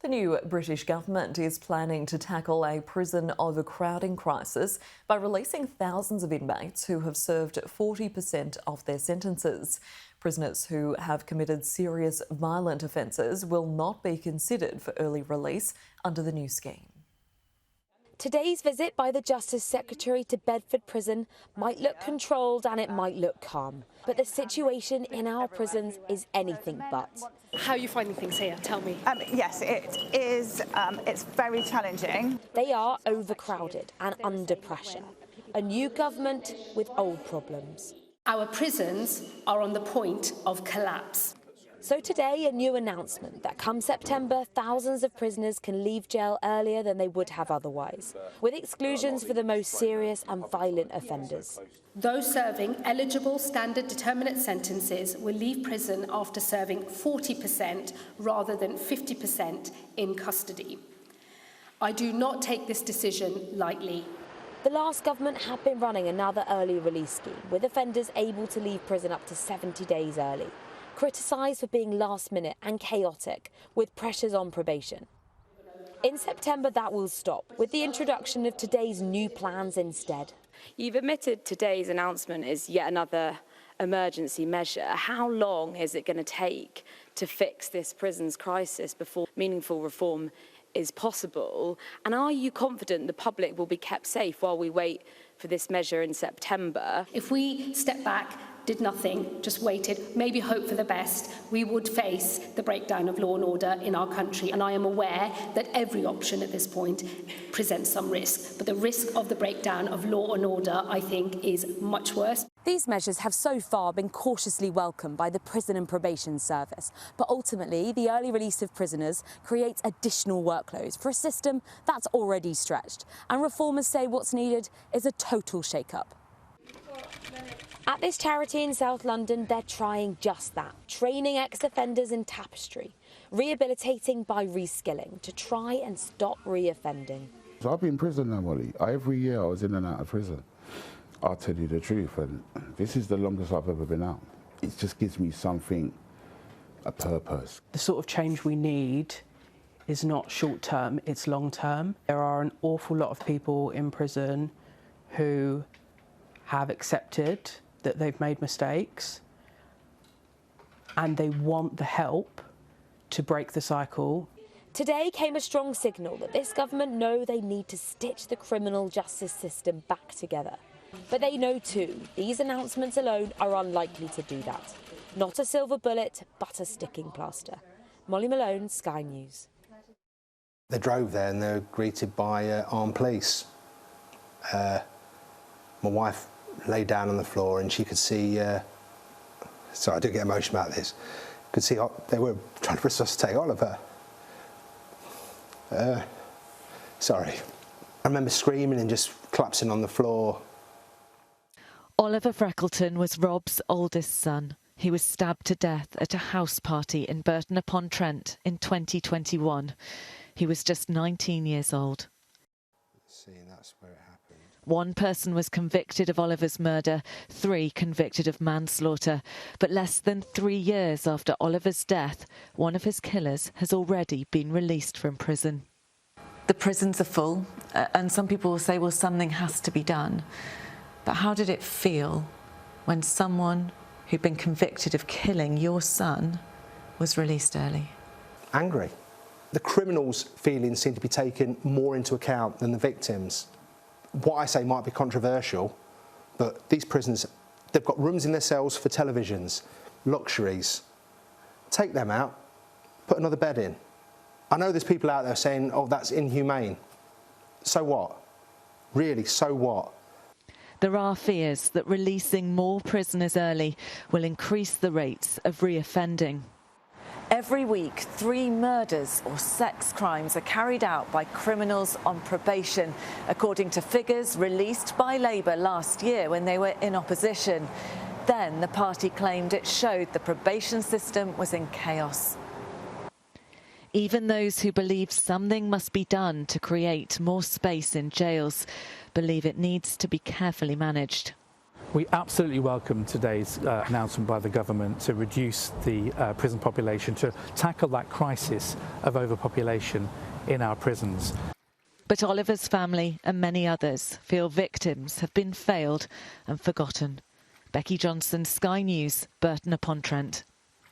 The new British government is planning to tackle a prison overcrowding crisis by releasing thousands of inmates who have served 40% of their sentences. Prisoners who have committed serious violent offences will not be considered for early release under the new scheme. Today's visit by the Justice Secretary to Bedford Prison might look controlled and it might look calm, but the situation in our prisons is anything but. How are you finding things here? Tell me. Yes, it is. It's very challenging. They are overcrowded and under pressure. A new government with old problems. Our prisons are on the point of collapse. So today, a new announcement that come September, thousands of prisoners can leave jail earlier than they would have otherwise, with exclusions for the most serious and violent offenders. Those serving eligible standard determinate sentences will leave prison after serving 40% rather than 50% in custody. I do not take this decision lightly. The last government had been running another early release scheme, with offenders able to leave prison up to 70 days early. Criticised for being last minute and chaotic, with pressures on probation. In September, that will stop, with the introduction of today's new plans instead. You've admitted today's announcement is yet another emergency measure. How long is it going to take to fix this prisons crisis before meaningful reform is possible? And are you confident the public will be kept safe while we wait for this measure in September? If we step back, did nothing, just waited, maybe hope for the best, we would face the breakdown of law and order in our country. And I am aware that every option at this point presents some risk. But the risk of the breakdown of law and order, I think, is much worse. These measures have so far been cautiously welcomed by the Prison and Probation Service. But ultimately, the early release of prisoners creates additional workloads for a system that's already stretched. And reformers say what's needed is a total shake-up. At this charity in South London, they're trying just that, training ex-offenders in tapestry, rehabilitating by reskilling to try and stop reoffending. So I've been in prison now, Molly. Every year I was in and out of prison. I'll tell you the truth, and this is the longest I've ever been out. It just gives me something, a purpose. The sort of change we need is not short-term, it's long-term. There are an awful lot of people in prison who have accepted that they've made mistakes and they want the help to break the cycle. Today came a strong signal that this government know they need to stitch the criminal justice system back together. But they know too, these announcements alone are unlikely to do that. Not a silver bullet, but a sticking plaster. Molly Malone, Sky News. They drove there and they were greeted by armed police. My wife lay down on the floor and she could see, sorry, I do get emotional about this, could see they were trying to resuscitate Oliver. Sorry. I remember screaming and just collapsing on the floor. Oliver Freckleton was Rob's oldest son. He was stabbed to death at a house party in Burton-upon-Trent in 2021. He was just 19 years old. See, that's where it happened. One person was convicted of Oliver's murder, 3 convicted of manslaughter. But less than 3 years after Oliver's death, one of his killers has already been released from prison. The prisons are full, and some people will say, well, something has to be done. But how did it feel when someone who'd been convicted of killing your son was released early? Angry. The criminals' feelings seem to be taken more into account than the victims'. What I say might be controversial, but these prisons, they've got rooms in their cells for televisions, luxuries. Take them out, put another bed in. I know there's people out there saying, oh, that's inhumane. So what? Really, so what? There are fears that releasing more prisoners early will increase the rates of reoffending. Every week, 3 murders or sex crimes are carried out by criminals on probation, according to figures released by Labour last year when they were in opposition. Then the party claimed it showed the probation system was in chaos. Even those who believe something must be done to create more space in jails believe it needs to be carefully managed. We absolutely welcome today's announcement by the government to reduce the prison population, to tackle that crisis of overpopulation in our prisons. But Oliver's family and many others feel victims have been failed and forgotten. Becky Johnson, Sky News, Burton-upon-Trent.